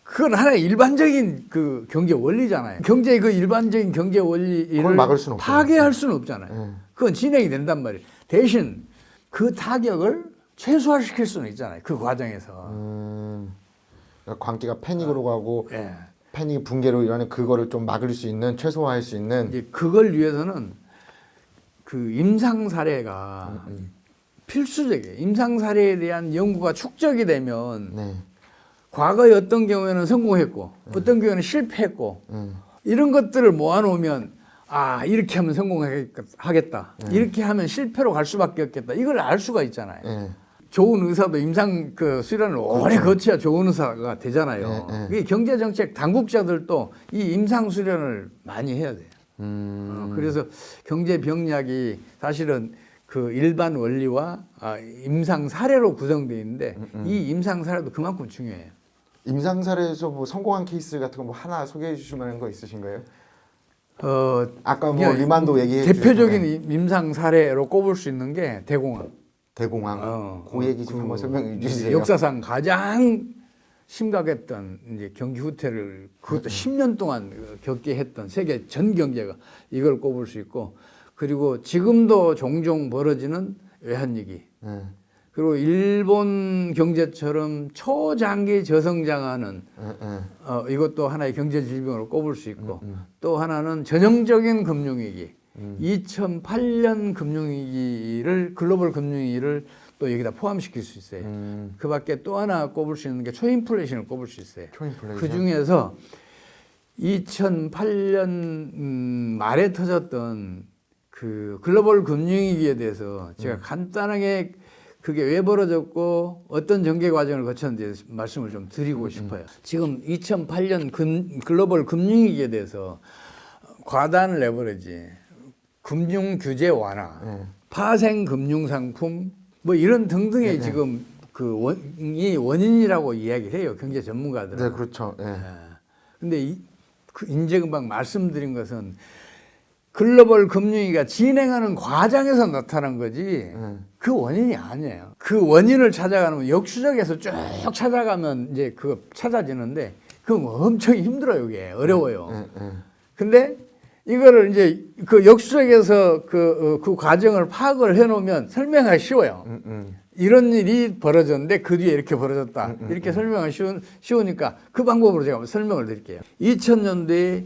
그건 하나의 일반적인 그 경제 원리잖아요. 경제의 그 일반적인 경제 원리를 막을 수는 파괴할 수는 없잖아요. 그건 진행이 된단 말이에요. 대신 그 타격을 최소화시킬 수는 있잖아요. 그 과정에서. 광기가 패닉으로 가고 예. 패닉 붕괴로 일어나는 그거를 좀 막을 수 있는 최소화할 수 있는 이제 그걸 위해서는 그 임상 사례가 필수적이에요. 임상 사례에 대한 연구가 축적이 되면 네. 과거에 어떤 경우에는 성공했고 어떤 경우에는 실패했고 이런 것들을 모아놓으면 아 이렇게 하면 성공하겠다. 이렇게 하면 실패로 갈 수밖에 없겠다. 이걸 알 수가 있잖아요. 네. 좋은 의사도 임상 그 수련을 오래 거쳐야 좋은 의사가 되잖아요. 이 경제 정책 당국자들도 이 임상 수련을 많이 해야 돼요. 그래서 경제 병리학이 사실은 그 일반 원리와 임상 사례로 구성되어 있는데 이 임상 사례도 그만큼 중요해요. 임상 사례에서 뭐 성공한 케이스 같은 거 뭐 하나 소개해 주실 만한 거 있으신가요? 아까 뭐 그냥 리만도 얘기해 대표적인 주셨는데. 임상 사례로 꼽을 수 있는 게 대공황. 대공황. 그 얘기 좀 한번 설명해 주세요. 역사상 가장 심각했던 이제 경기 후퇴를 그것도 10년 동안 겪게 했던 세계 전 경제가 이걸 꼽을 수 있고 그리고 지금도 종종 벌어지는 외환위기. 그리고 일본 경제처럼 초장기 저성장하는 이것도 하나의 경제 질병으로 꼽을 수 있고 또 하나는 전형적인 금융위기 2008년 금융위기를 글로벌 금융위기를 또 여기다 포함시킬 수 있어요. 그 밖에 또 하나 꼽을 수 있는 게 초인플레이션을 꼽을 수 있어요. 초인플레이션. 그 중에서 2008년 말에 터졌던 그 글로벌 금융위기에 대해서 제가 간단하게 그게 왜 벌어졌고 어떤 전개 과정을 거쳤는지 말씀을 좀 드리고 싶어요. 지금 2008년 글로벌 금융위기에 대해서 과다한 레버리지, 금융 규제 완화, 파생 금융 상품 뭐 이런 등등의 지금 그 원인이라고 이야기를 해요. 경제 전문가들은. 네, 그렇죠. 근데 이제 금방 말씀드린 것은 글로벌 금융위기가 진행하는 과정에서 나타난 거지 그 원인이 아니에요. 그 원인을 찾아가면 역수적에서 쭉 찾아가면 이제 그거 찾아지는데 그건 엄청 힘들어요. 이게 어려워요. 근데 이거를 이제 그 역수적에서 그 과정을 파악을 해놓으면 설명하기 쉬워요. 이런 일이 벌어졌는데 그 뒤에 이렇게 벌어졌다. 이렇게 설명하기 쉬우니까 그 방법으로 제가 설명을 드릴게요. 2000년대에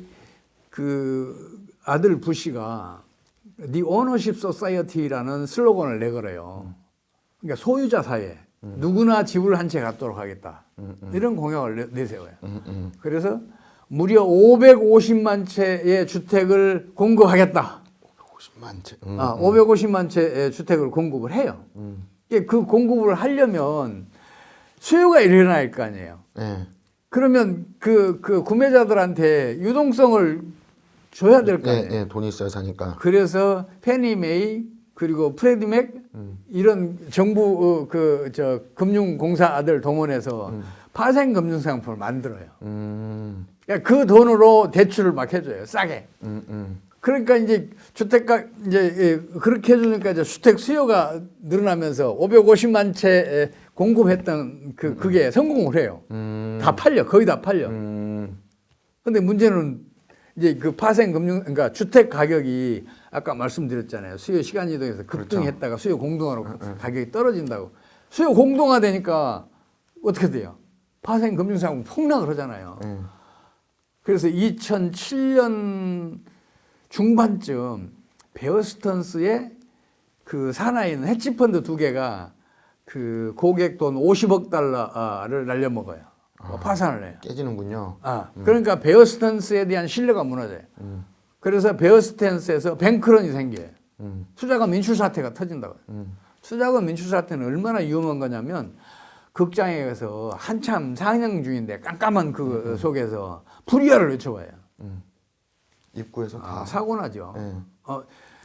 그 아들 부시가 The Ownership Society라는 슬로건을 내걸어요. 그러니까 소유자 사회, 누구나 집을 한 채 갖도록 하겠다. 이런 공약을 내세워요. 그래서 무려 550만 채의 주택을 공급하겠다. 550만 채. 550만 채의 주택을 공급을 해요. 그 공급을 하려면 수요가 일어날 거 아니에요. 그러면 그 구매자들한테 유동성을 줘야 될 거 아니에요. 돈이 있어야 사니까. 그래서 페니메이 그리고 프레디맥 이런 정부 금융공사들 동원해서 파생 금융상품을 만들어요. 그러니까 그 돈으로 대출을 막 해줘요. 싸게. 그러니까 이제 주택가 이제 그렇게 해주니까 이제 주택 수요가 늘어나면서 550만 채 공급했던 그게 성공을 해요. 다 팔려. 거의 다 팔려. 근데 문제는 이제 그 파생 금융, 그러니까 주택 가격이 아까 말씀드렸잖아요. 수요 시간 이동에서 급등했다가 수요 공동화로 가격이 떨어진다고. 수요 공동화 되니까 어떻게 돼요? 파생 금융상품 폭락을 하잖아요. 그래서 2007년 중반쯤 베어 스턴스의 그 산하에 있는 헤지펀드 두 개가 그 고객 돈 50억 달러를 날려먹어요. 파산을 해요. 깨지는군요. 그러니까 베어 스턴스에 대한 신뢰가 무너져요. 그래서 베어 스턴스에서 뱅크런이 생겨요. 투자금 인출 사태가 터진다고요. 투자금 인출 사태는 얼마나 위험한 거냐면 극장에 가서 한참 상영 중인데 깜깜한 그 속에서 불이야를 외쳐봐요. 입구에서 다 사고 나죠. 네.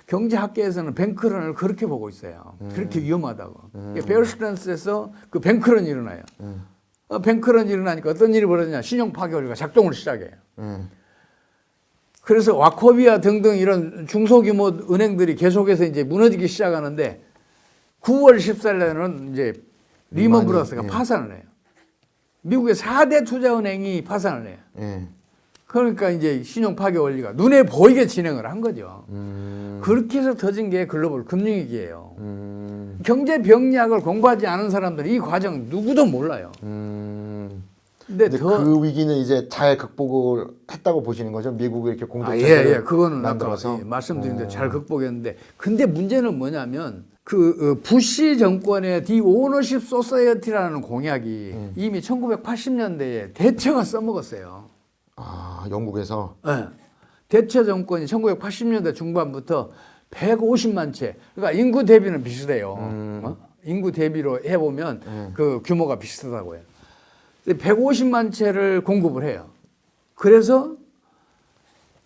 경제학계에서는 뱅크런을 그렇게 보고 있어요. 그렇게 위험하다고. 베어 스턴스에서 그 뱅크런이 일어나요. 뱅크런이 일어나니까 어떤 일이 벌어지냐. 신용 파괴가 작동을 시작해요. 그래서 와코비아 등등 이런 중소규모 은행들이 계속해서 이제 무너지기 시작하는데 9월 14일에는 이제 리먼 브라더스가 파산을 해요. 미국의 4대 투자은행이 파산을 해요. 예. 그러니까 이제 신용 파괴 원리가 눈에 보이게 진행을 한 거죠. 그렇게 해서 터진 게 글로벌 금융위기예요. 경제 병리학을 공부하지 않은 사람들은 이 과정 누구도 몰라요. 근데 그 위기는 이제 잘 극복을 했다고 보시는 거죠? 미국이 이렇게 공동체를 그거는 만들어서 아까 말씀드린 대로 잘 극복했는데, 근데 문제는 뭐냐면 그 부시 정권의 디 오너십 소사이어티라는 공약이 이미 1980년대에 대처가 써먹었어요. 영국에서. 네. 대처 정권이 1980년대 중반부터 150만 채, 그러니까 인구 대비는 비슷해요. 인구 대비로 해보면 그 규모가 비슷하다고요. 150만 채를 공급을 해요. 그래서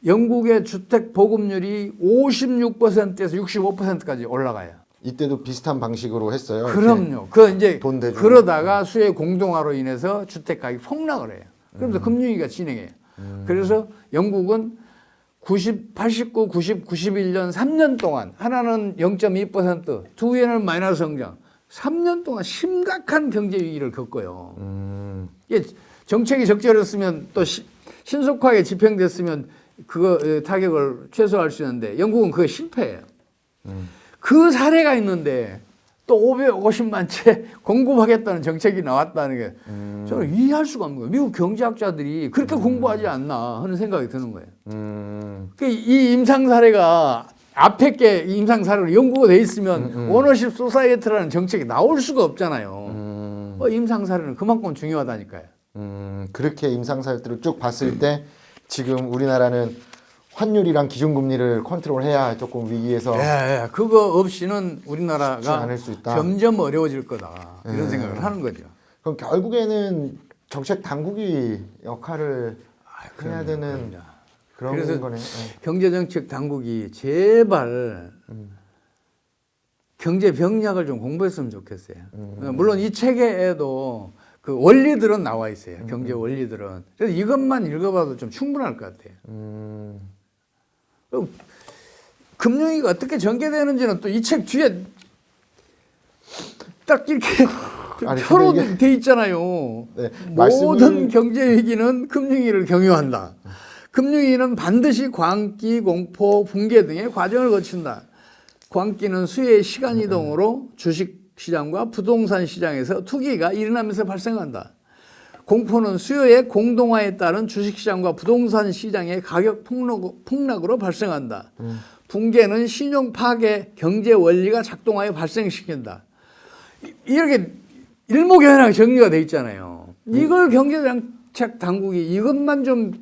영국의 주택 보급률이 56%에서 65%까지 올라가요. 이때도 비슷한 방식으로 했어요. 그럼요. 그 이제 돈 대주고. 그러다가 수요 공동화로 인해서 주택 가격이 폭락을 해요. 그러면서 금융위기가 진행해요. 그래서 영국은 89, 90, 91년 3년 동안 하나는 0.2%, 두 해는 마이너스 성장. 3년 동안 심각한 경제 위기를 겪어요. 이게 정책이 적절했으면 또 신속하게 집행됐으면 그거 타격을 최소화할 수 있는데 영국은 그거 실패해요. 그 사례가 있는데 또 550만 채 공급하겠다는 정책이 나왔다는 게 저는 이해할 수가 없는 거예요. 미국 경제학자들이 그렇게 공부하지 않나 하는 생각이 드는 거예요. 이 임상 사례가 앞에 게 임상 사례로 연구가 돼 있으면 오너십 소사이어티라는 정책이 나올 수가 없잖아요. 임상 사례는 그만큼 중요하다니까요. 그렇게 임상 사례들을 쭉 봤을 때 지금 우리나라는 환율이랑 기준금리를 컨트롤해야 조금 위기에서 그거 없이는 우리나라가 않을 수 있다. 점점 어려워질 거다 이런 생각을 하는 거죠. 그럼 결국에는 정책 당국이 역할을 해야 되는 그런 그래서 거네. 경제정책 당국이 제발 경제 병리학을 좀 공부했으면 좋겠어요. 물론 이 책에도 그 원리들은 나와 있어요. 경제 원리들은. 그래서 이것만 읽어봐도 좀 충분할 것 같아요. 금융위기가 어떻게 전개되는지는 또 이 책 뒤에 딱 이렇게 표로 돼 있잖아요. 네, 모든 경제 위기는 금융위기를 경유한다. 금융위기는 반드시 광기, 공포, 붕괴 등의 과정을 거친다. 광기는 수요의 시간 이동으로 주식시장과 부동산 시장에서 투기가 일어나면서 발생한다. 공포는 수요의 공동화에 따른 주식시장과 부동산 시장의 가격 폭락으로 발생한다. 붕괴는 신용 파괴, 경제 원리가 작동하여 발생시킨다. 이렇게 일목요연하게 정리가 돼 있잖아요. 이걸 경제정책 당국이 이것만 좀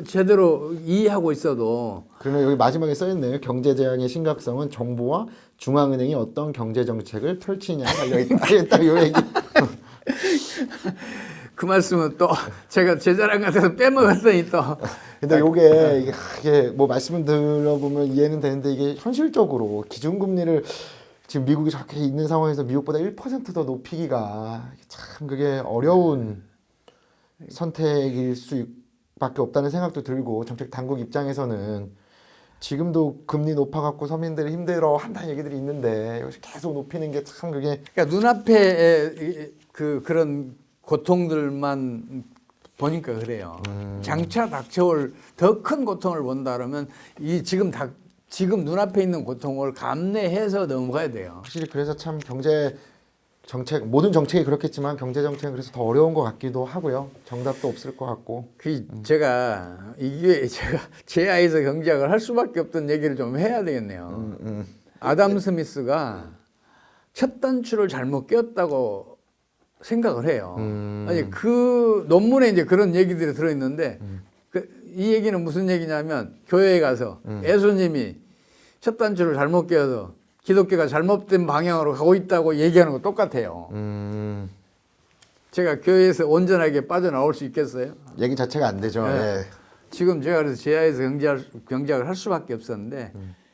제대로 이해하고 있어도. 그러면 여기 마지막에 써있네요. 경제 재앙의 심각성은 정부와 중앙은행이 어떤 경제 정책을 펼치냐에 달려있다. 딱 요 얘기. 그 말씀은 또 제가 제 자랑 같아서 빼먹었더니 또. 근데 이게 뭐 말씀을 들어보면 이해는 되는데 이게 현실적으로 기준금리를 지금 미국이 저렇게 있는 상황에서 미국보다 1% 더 높이기가 참 그게 어려운 선택일 수밖에 없다는 생각도 들고 정책 당국 입장에서는 지금도 금리 높아갖고 서민들이 힘들어 한다는 얘기들이 있는데 여기서 계속 높이는 게 참 그게 그러니까 눈앞에 그런 고통들만 보니까 그래요. 장차 닥쳐올 더 큰 고통을 본다 그러면 지금 눈앞에 있는 고통을 감내해서 넘어가야 돼요. 확실히 그래서 참 경제 정책 모든 정책이 그렇겠지만 경제 정책은 그래서 더 어려운 것 같기도 하고요. 정답도 없을 것 같고. 제가 제 아이에서 경제학을 할 수밖에 없던 얘기를 좀 해야 되겠네요. 아담 스미스가 첫 단추를 잘못 꼈다고 생각을 해요. 아니 그 논문에 이제 그런 얘기들이 들어있는데 이 얘기는 무슨 얘기냐면 교회에 가서 예수님이 첫 단추를 잘못 껴서 기독교가 잘못된 방향으로 가고 있다고 얘기하는 거 똑같아요. 제가 교회에서 온전하게 빠져나올 수 있겠어요? 얘기 자체가 안 되죠. 네. 예. 지금 제가 그래서 제아에서 경제학을 할 수밖에 없었는데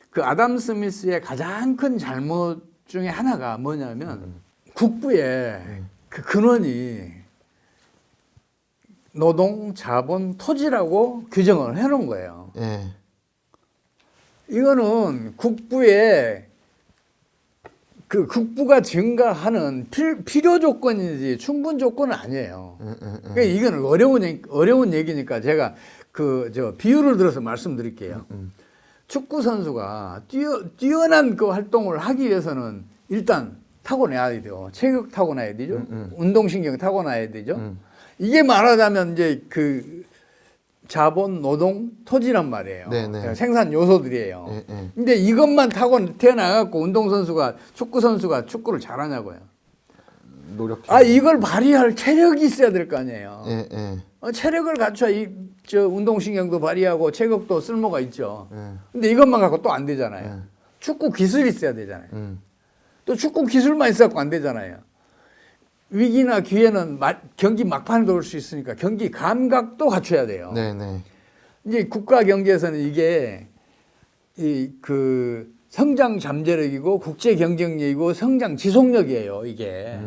그 아담 스미스의 가장 큰 잘못 중에 하나가 뭐냐면 국부의 그 근원이 노동, 자본, 토지라고 규정을 해놓은 거예요. 예. 이거는 국부의 그 국부가 증가하는 필요 조건이지 충분 조건은 아니에요. 그러니까 이거는 어려운 얘기니까 제가 비유를 들어서 말씀드릴게요. 축구 선수가 뛰어난 그 활동을 하기 위해서는 일단 타고나야 돼요. 체격 타고나야 되죠. 운동신경 타고나야 되죠. 이게 말하자면 이제 그 자본, 노동, 토지란 말이에요. 네네. 생산 요소들이에요. 네. 근데 이것만 타고 태어나갖고 운동선수가, 축구선수가 축구를 잘하냐고요. 노력. 이걸 발휘할 체력이 있어야 될 거 아니에요. 예. 체력을 갖춰야 운동신경도 발휘하고 체격도 쓸모가 있죠. 예. 근데 이것만 갖고 또 안 되잖아요. 예. 축구 기술이 있어야 되잖아요. 또 축구 기술만 있어갖고 안 되잖아요. 위기나 기회는 경기 막판에 올 수 있으니까 경기 감각도 갖춰야 돼요. 네네. 이제 국가 경제에서는 이게 성장 잠재력이고 국제 경쟁력이고 성장 지속력이에요, 이게.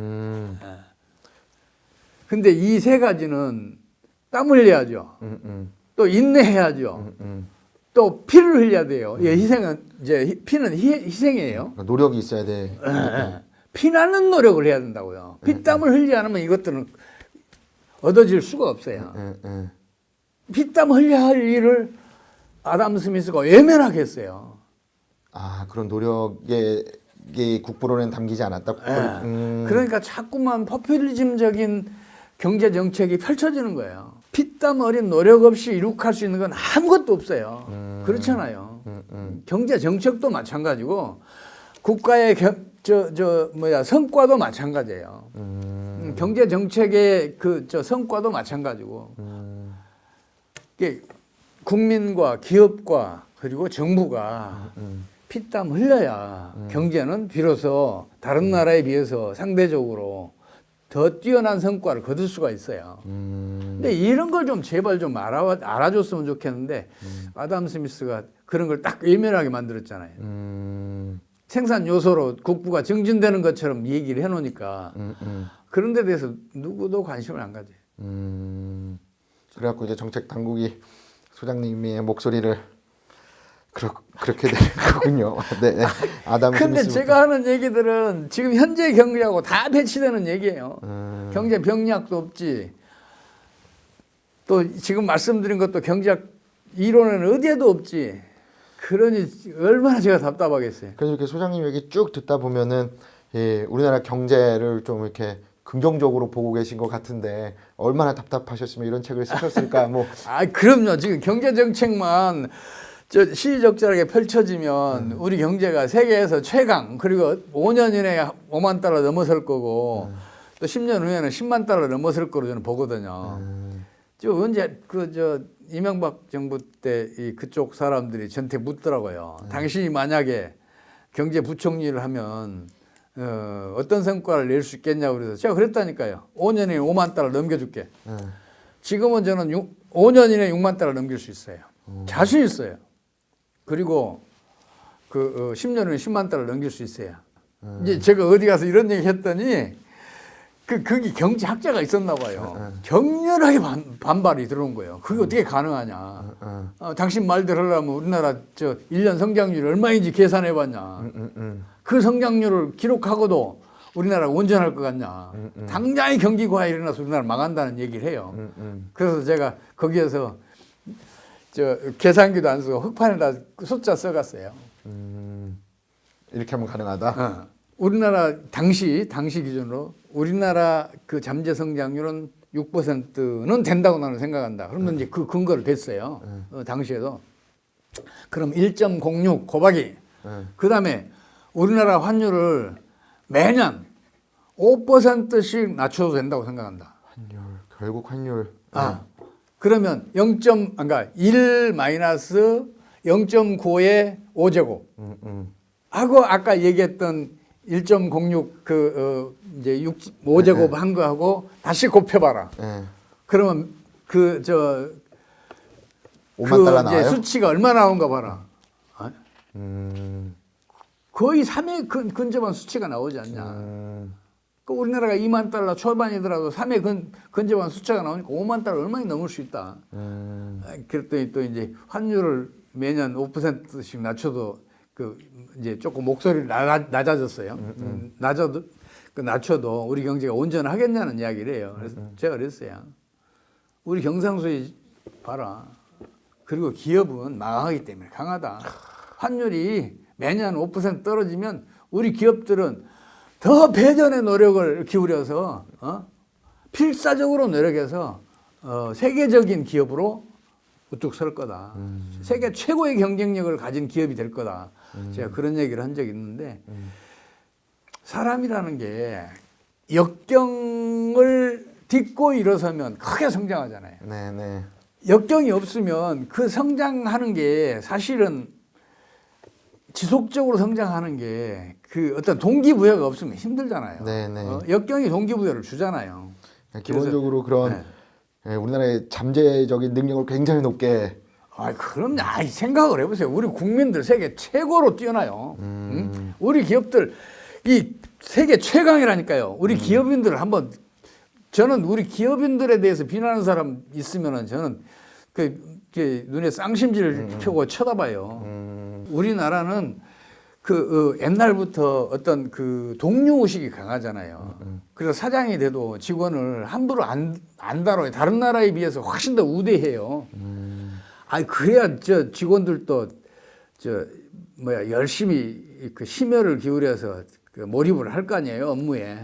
근데 이 세 가지는 땀 흘려야죠. 또 인내해야죠. 또 피를 흘려야 돼요. 피는 희생이에요. 노력이 있어야 돼. 피나는 노력을 해야 된다고요. 피땀을 흘리지 않으면 이것들은 얻어질 수가 없어요. 피땀 흘려야 할 일을 아담 스미스가 외면하게 했어요. 그런 노력의 국부론엔 담기지 않았다. 그러니까 자꾸만 포퓰리즘적인 경제 정책이 펼쳐지는 거예요. 피땀 어린 노력 없이 이룩할 수 있는 건 아무것도 없어요. 그렇잖아요. 경제 정책도 마찬가지고 국가의 성과도 마찬가지예요. 경제 정책의 성과도 마찬가지고. 국민과 기업과 그리고 정부가 피땀 흘려야 경제는 비로소 다른 나라에 비해서 상대적으로 더 뛰어난 성과를 거둘 수가 있어요. 근데 이런 걸 좀 제발 좀 알아줬으면 좋겠는데 아담 스미스가 그런 걸 딱 외면하게 만들었잖아요. 생산 요소로 국부가 증진되는 것처럼 얘기를 해놓으니까 그런 데 대해서 누구도 관심을 안 가져요. 그래갖고 이제 정책 당국이 소장님의 목소리를 그렇게 된 거군요. 네. 아담 근데 스미스부터. 제가 하는 얘기들은 지금 현재 경제하고 다 배치되는 얘기예요. 경제 병약도 없지. 또 지금 말씀드린 것도 경제학 이론에는 어디에도 없지. 그러니 얼마나 제가 답답하겠어요. 그래서 이렇게 소장님 얘기 쭉 듣다 보면은 우리나라 경제를 좀 이렇게 긍정적으로 보고 계신 것 같은데 얼마나 답답하셨으면 이런 책을 쓰셨을까 뭐. 그럼요. 지금 경제 정책만 시의적절하게 펼쳐지면 우리 경제가 세계에서 최강, 그리고 5년 이내에 5만 달러 넘어설 거고 또 10년 후에는 10만 달러 넘어설 거로 저는 보거든요. 언제 이명박 정부 때 그쪽 사람들이 저한테 묻더라고요. 당신이 만약에 경제부총리를 하면 어떤 성과를 낼 수 있겠냐고 그래서 제가 그랬다니까요. 5년에 5만 달러 넘겨줄게. 지금은 저는 5년 이내에 6만 달러 넘길 수 있어요. 자신 있어요. 그리고 10년 후에 10만 달러 넘길 수 있어요. 이제 제가 어디 가서 이런 얘기 했더니 거기 경제학자가 있었나 봐요. 격렬하게 반발이 들어온 거예요. 그게 어떻게 가능하냐. 당신 말대로 하려면 우리나라 1년 성장률이 얼마인지 계산해 봤냐. 그 성장률을 기록하고도 우리나라가 온전할 것 같냐. 당장의 경기 과열이 일어나서 우리나라 망한다는 얘기를 해요. 그래서 제가 거기에서 계산기도 안 쓰고 흑판에다 숫자 써갔어요. 이렇게 하면 가능하다. 우리나라 당시 기준으로 우리나라 그 잠재 성장률은 6%는 된다고 나는 생각한다. 그러면 이제 그 근거를 댔어요. 당시에도. 그럼 1.06 곱하기. 그다음에 우리나라 환율을 매년 5%씩 낮춰도 된다고 생각한다. 환율, 결국 환율. 그러면 0. 1 마이너스 0.9의 5제곱. 하고 아까 얘기했던 1.06 이제 5제곱 한 거하고 다시 곱해봐라. 그러면 5만 달러 나와요? 수치가 얼마 나온가 봐라. 거의 3회 근접한 수치가 나오지 않냐. 그 우리나라가 2만 달러 초반이더라도 3회 근접한 숫자가 나오니까 5만 달러 얼마나 넘을 수 있다. 그랬더니 또 이제 환율을 매년 5%씩 낮춰도 이제 조금 목소리를 낮아졌어요. 낮춰도 우리 경제가 온전하겠냐는 이야기를 해요. 그래서 제가 그랬어요. 우리 경상수지 봐라. 그리고 기업은 망하기 때문에 강하다. 환율이 매년 5% 떨어지면 우리 기업들은 더 배전의 노력을 기울여서 필사적으로 노력해서 세계적인 기업으로 우뚝 설 거다. 세계 최고의 경쟁력을 가진 기업이 될 거다. 제가 그런 얘기를 한 적이 있는데 사람이라는 게 역경을 딛고 일어서면 크게 성장하잖아요. 네. 역경이 없으면 그 성장하는 게 사실은 지속적으로 성장하는 게 그 어떤 동기부여가 없으면 힘들잖아요. 네. 역경이 동기부여를 주잖아요. 기본적으로 그런 우리나라의 잠재적인 능력을 굉장히 높게. 그럼요. 생각을 해보세요. 우리 국민들 세계 최고로 뛰어나요. 응? 우리 기업들 이 세계 최강이라니까요. 우리 기업인들을 한번 저는 우리 기업인들에 대해서 비난하는 사람 있으면은 저는 그 눈에 쌍심지를 펴고 쳐다봐요. 우리나라는 옛날부터 어떤 그 동료 의식이 강하잖아요. 그래서 사장이 돼도 직원을 함부로 안 다뤄요. 다른 나라에 비해서 훨씬 더 우대해요. 그래야 직원들도 열심히 심혈을 기울여서 몰입을 할 거 아니에요, 업무에.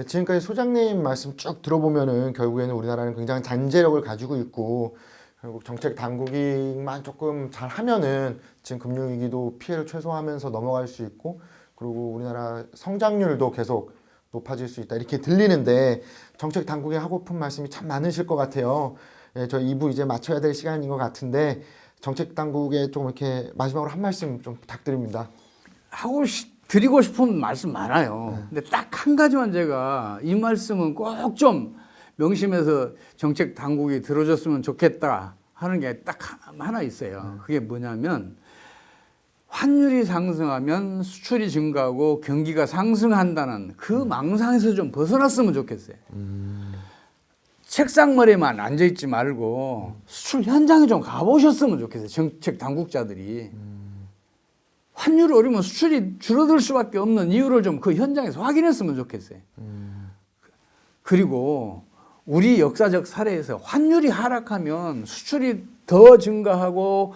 지금까지 소장님 말씀 쭉 들어보면은 결국에는 우리나라는 굉장히 잠재력을 가지고 있고 결국 정책 당국이만 조금 잘 하면은 지금 금융위기도 피해를 최소화하면서 넘어갈 수 있고 그리고 우리나라 성장률도 계속 높아질 수 있다 이렇게 들리는데 정책 당국이 하고픈 말씀이 참 많으실 것 같아요. 저희 2부 이제 마쳐야 될 시간인 것 같은데 정책 당국에 좀 이렇게 마지막으로 한 말씀 좀 부탁드립니다. 드리고 싶은 말씀 많아요. 근데 딱 한 가지만 제가 이 말씀은 꼭 좀 명심해서 정책 당국이 들어줬으면 좋겠다 하는 게 딱 하나 있어요. 그게 뭐냐면 환율이 상승하면 수출이 증가하고 경기가 상승한다는 그 망상에서 좀 벗어났으면 좋겠어요. 책상머리만 앉아있지 말고 수출 현장에 좀 가보셨으면 좋겠어요. 정책 당국자들이. 환율이 오르면 수출이 줄어들 수밖에 없는 이유를 좀 그 현장에서 확인했으면 좋겠어요. 그리고 우리 역사적 사례에서 환율이 하락하면 수출이 더 증가하고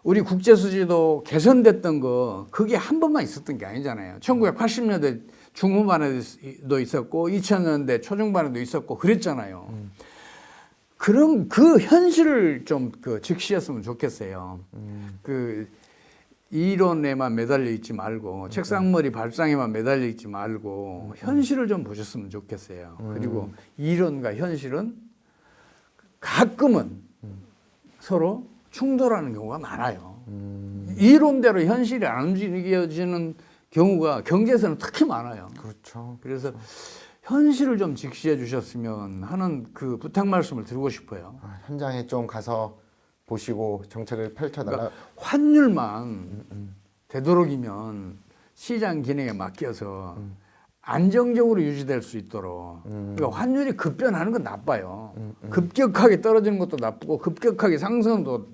우리 국제 수지도 개선됐던 거 그게 한 번만 있었던 게 아니잖아요. 1980년대 중후반에도 있었고 2000년대 초중반에도 있었고 그랬잖아요. 그럼 그 현실을 좀 직시했으면 좋겠어요. 이론에만 매달려 있지 말고 책상머리 발상에만 매달려 있지 말고 현실을 좀 보셨으면 좋겠어요. 그리고 이론과 현실은 가끔은 서로 충돌하는 경우가 많아요. 이론대로 현실이 안 움직여지는 경우가 경제에서는 특히 많아요. 그렇죠. 그래서 현실을 좀 직시해 주셨으면 하는 그 부탁 말씀을 드리고 싶어요. 현장에 좀 가서 보시고 정책을 펼쳐달라. 그러니까 환율만 되도록이면 시장 기능에 맡겨서 안정적으로 유지될 수 있도록. 그러니까 환율이 급변하는 건 나빠요. 급격하게 떨어지는 것도 나쁘고 급격하게 상승도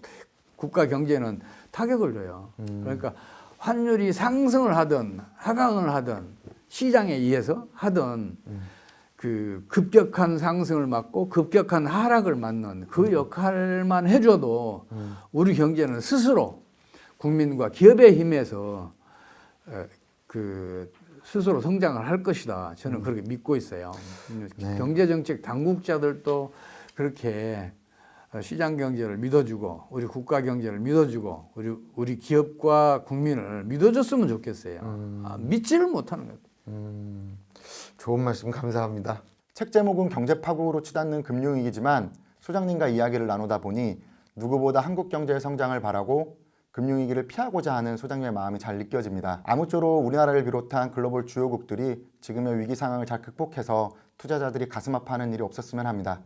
국가 경제는 타격을 줘요. 그러니까 환율이 상승을 하든 하강을 하든 시장에 의해서 하든 그 급격한 상승을 막고 급격한 하락을 막는 그 역할만 해줘도 우리 경제는 스스로 국민과 기업의 힘에서 그 스스로 성장을 할 것이다. 저는 그렇게 믿고 있어요. 네. 경제정책 당국자들도 그렇게 시장 경제를 믿어주고 우리 국가 경제를 믿어주고 우리 기업과 국민을 믿어줬으면 좋겠어요. 믿지를 못하는 거예요. 좋은 말씀 감사합니다. 책 제목은 경제 파국으로 치닫는 금융위기지만 소장님과 이야기를 나누다 보니 누구보다 한국 경제의 성장을 바라고 금융위기를 피하고자 하는 소장님의 마음이 잘 느껴집니다. 아무쪼록 우리나라를 비롯한 글로벌 주요국들이 지금의 위기 상황을 잘 극복해서 투자자들이 가슴 아파하는 일이 없었으면 합니다.